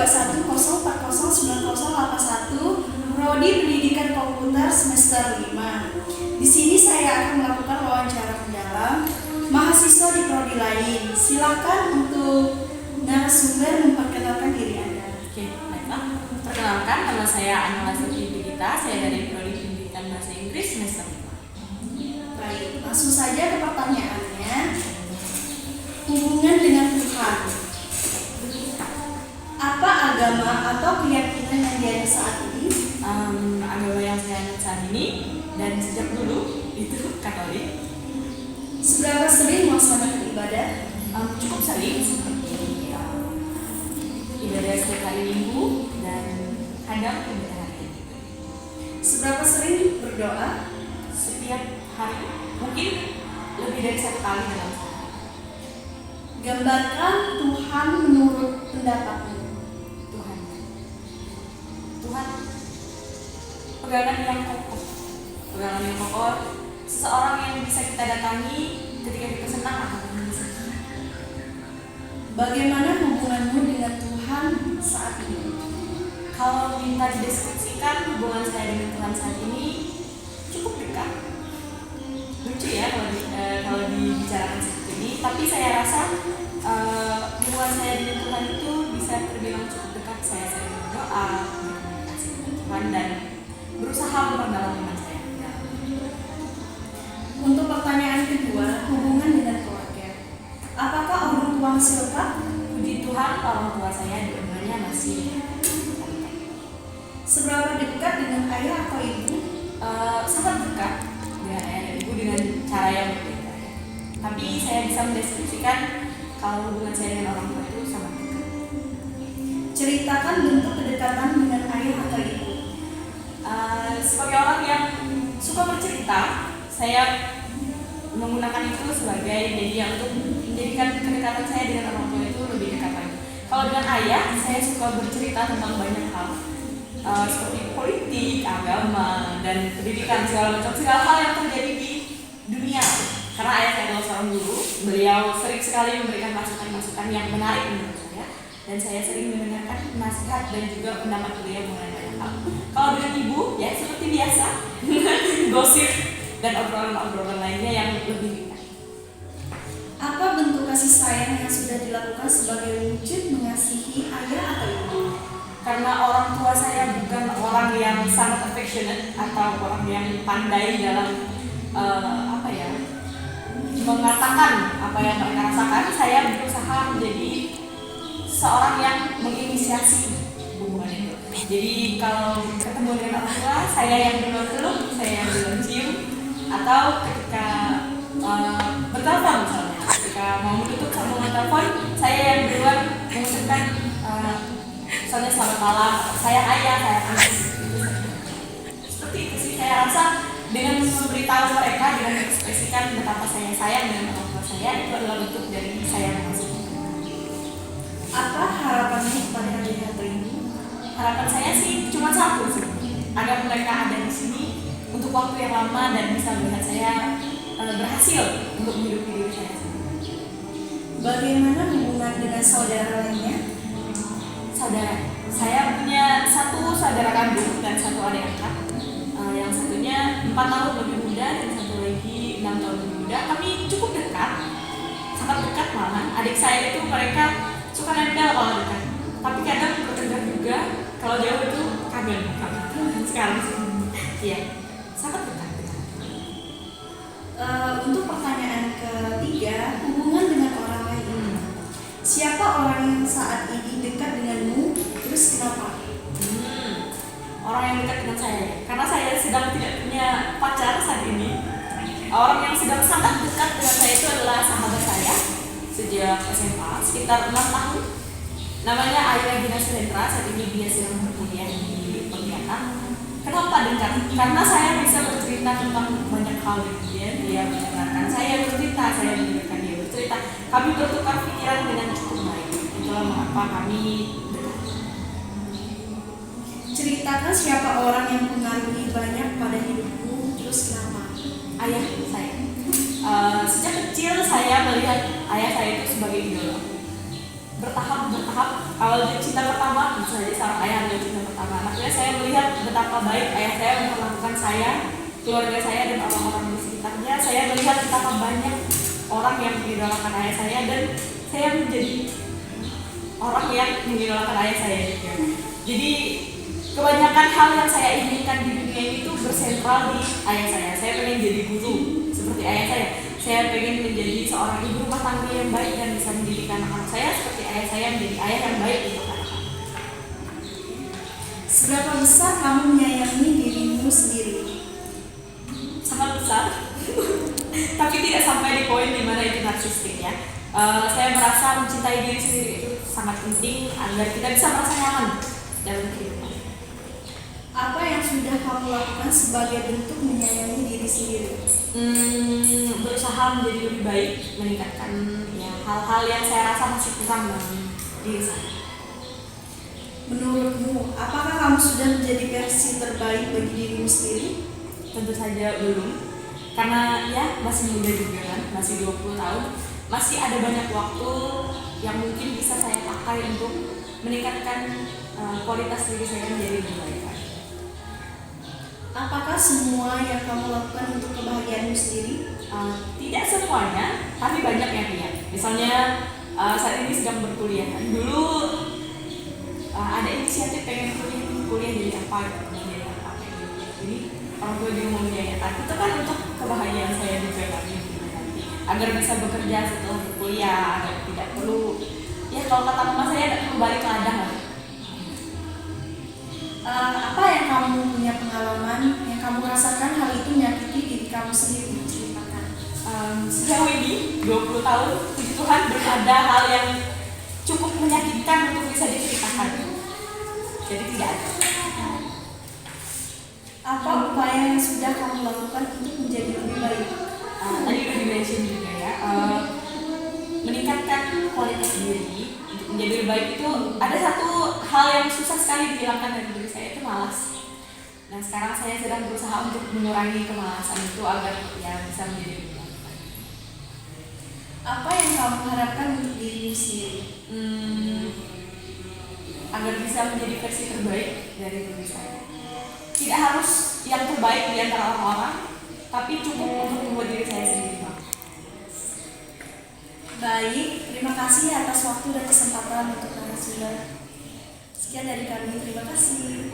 21040901 Prodi Pendidikan Komputer semester 5. Di sini saya akan melakukan wawancara mendalam mahasiswa di prodi lain. Silakan untuk narasumber memperkenalkan diri Anda. Oke, baiklah. Perkenalkan, nama saya Anna Lasri-Bigita. Saya dari Prodi Pendidikan Bahasa Inggris semester 5. Baik, langsung saja ke pertanyaannya. Hubungan dengan Tuhan. Apa agama atau keyakinan yang dianut saat ini? Agama yang saya anut saat ini dan sejak dulu itu Katolik. Seberapa sering melaksanakan ibadah? Cukup sering, seperti ibadah setiap hari Minggu dan kadang ibadah harian. Seberapa sering berdoa? Setiap hari, mungkin lebih dari 1 kali dalam sehari. Gambarkan Tuhan menurut pendapatmu. Tuhan pegangan yang kokoh, seseorang yang bisa kita datangi ketika kita senang atau sedih. Bagaimana hubunganmu dengan Tuhan saat ini? Kalau minta dideskripsikan hubungan saya dengan Tuhan saat ini cukup dekat. Lucu ya kalau dibicarakan seperti ini, tapi saya rasa hubungan saya dengan Tuhan itu bisa terbilang cukup dekat. Saya sering berdoa, berkomunikasi dengan Tuhan dan berusaha memperdalam iman saya. Untuk pertanyaan kedua, hubungan dengan keluarga. Apakah orang tua masih lengkap? Puji Tuhan, orang tua saya dua-duanya masih lengkap. Seberapa dekat dengan ayah atau ibu? Sangat dekat dengan ayah dan ibu dengan cara yang berbeda. Tapi saya bisa mendeskripsikan kalau hubungan saya dengan orang tua itu sangat dekat. Ceritakan bentuk kedekatan dengan ayah atau ibu. Sebagai orang yang suka bercerita, saya menggunakan itu sebagai media untuk menjadikan kedekatan saya dengan orang tua itu lebih dekat lagi. Kalau dengan ayah, saya suka bercerita tentang banyak hal, seperti politik, agama, dan pendidikan, segala hal yang terjadi di dunia. Karena ayah saya adalah seorang guru, beliau sering sekali memberikan masukan-masukan yang menarik menurut saya, dan saya sering mendengarkan nasihat dan juga pendapat beliau mengenai banyak hal. Kalau dengan ibu, ya seperti biasa, gosip dan obrolan-obrolan lainnya yang lebih ringan. Apa bentuk kasih sayang yang sudah dilakukan sebagai wujud mengasihi ayah atau ibu? Karena orang tua saya bukan orang yang sangat affectionate atau orang yang pandai dalam mengatakan apa yang mereka rasakan, saya berusaha menjadi seorang yang menginisiasi hubungan itu. Jadi kalau ketemu dengan orang tua, saya yang duluan peluk, saya yang duluan cium, atau ketika bertelepon misalnya, ketika mau menutup sambungan telepon, saya yang duluan mengucapkan misalnya selamat malam, saya ayah, saya anak. Seperti itu sih, saya rasa dengan memberitahu mereka, dengan mengekspresikan betapa saya sayang dengan orang tua saya, itu adalah bentuk dari saya mengasihi. Apa harapanmu kepada adik-adik ini? Harapan saya sih cuma satu sih, agar mereka ada di sini untuk waktu yang lama dan bisa melihat saya berhasil untuk menghidupi diri saya sendiri. Bagaimana hubungan dengan saudara lainnya? Saudara, saya punya 1 saudara kandung dan 1 adik angkat. Yang satunya 4 tahun lebih muda dan 1 lagi 6 tahun lebih muda. Kami cukup dekat, sangat dekat malahan. Adik saya itu mereka suka nempel kalau dekat, tapi kadang bertengkar juga. Kalau jauh itu kangen sekali sih. Iya, sangat dekat. Untuk pertanyaan ketiga, hubungan dengan orang lain. Siapa orang yang saat ini dekat denganmu? Terus kenapa? Orang yang dekat dengan saya, karena saya sedang tidak punya pacar saat ini. Orang yang sedang sangat dekat dengan saya itu adalah sahabat saya sejak SMA, sekitar 6 tahun. Namanya Aira Gina Suhendra, saat ini dia sedang berkuliah di Pontianak. Kenapa dekat? Karena saya bisa bercerita tentang banyak hal dengan dia mendengarkan saya bercerita, saya mendengarkan dia bercerita. Kami bertukar pikiran dengan cukup baik. Itulah mengapa kami dekat. Ceritakan siapa orang yang mempengaruhi banyak pada hidupmu, terus kenapa? Ayah saya. Sejak kecil saya melihat ayah saya itu sebagai idola. bertahap. Awal cinta pertama, bisa saja seorang ayah adalah cinta pertama. Akhirnya saya melihat betapa baik ayah saya memperlakukan saya, keluarga saya, dan orang-orang di sekitarnya. Saya melihat betapa banyak orang yang mengidolakan ayah saya, dan saya menjadi orang yang mengidolakan ayah saya juga. Jadi kebanyakan hal yang saya inginkan di dunia ini tuh bersentral di ayah saya. Saya pengen jadi guru seperti ayah saya. Saya pengen menjadi seorang ibu rumah tangga yang baik dan bisa mendidik anak-anak saya seperti ayah saya menjadi ayah yang baik untuk anak-anak. Seberapa besar kamu menyayangi dirimu sendiri? Sangat besar, tapi tidak sampai di poin dimana itu narsistik ya. Saya merasa mencintai diri sendiri itu sangat penting agar kita bisa merasa nyaman dalam kehidupan. Apa yang sudah kamu lakukan sebagai bentuk menyayangi diri sendiri? Berusaha menjadi lebih baik, meningkatkan ya hal-hal yang saya rasa masih kurang dalam diri saya. Menurutmu, apakah kamu sudah menjadi versi terbaik bagi dirimu sendiri? Tentu saja belum, karena ya masih muda juga kan, masih 20 tahun, masih ada banyak waktu yang mungkin bisa saya pakai untuk meningkatkan kualitas diri saya menjadi lebih baik. Apakah semua yang kamu lakukan untuk kebahagiaanmu sendiri? Tidak semuanya, tapi banyak yang lihat. Misalnya saat ini sedang berkuliah. Dulu ada inisiatif pengen kuliah jadi apa gitu, jadi apa kayak gitu. Jadi orang tua juga mau membiayakan. Itu kan untuk kebahagiaan saya juga kan nanti. Agar bisa bekerja setelah berkuliah, agar tidak perlu ya kalau kata mama saya tidak perlu balik ladang lah. Apa yang kamu punya pengalaman yang kamu rasakan hal itu menyakiti diri kamu sendiri? Ceritakan. Sejauh ini 20 tahun puji Tuhan belum ada hal yang cukup menyakitkan untuk bisa diceritakan. Jadi tidak ada. Apa upaya yang sudah kamu lakukan untuk menjadi lebih baik? Tadi udah di-mention juga ya, meningkatkan kualitas diri untuk menjadi lebih baik itu ada satu hal yang susah sekali dihilangkan dari diri saya, itu malas. Nah sekarang saya sedang berusaha untuk mengurangi kemalasan itu agar ya bisa menjadi lebih baik. Apa yang kamu harapkan untuk dirimu sendiri? Agar bisa menjadi versi terbaik dari diri saya. Tidak harus yang terbaik di antara orang-orang, tapi cukup untuk membuat diri saya sendiri. Baik, terima kasih atas waktu dan kesempatan untuk narasumber. Sekian dari kami, terima kasih.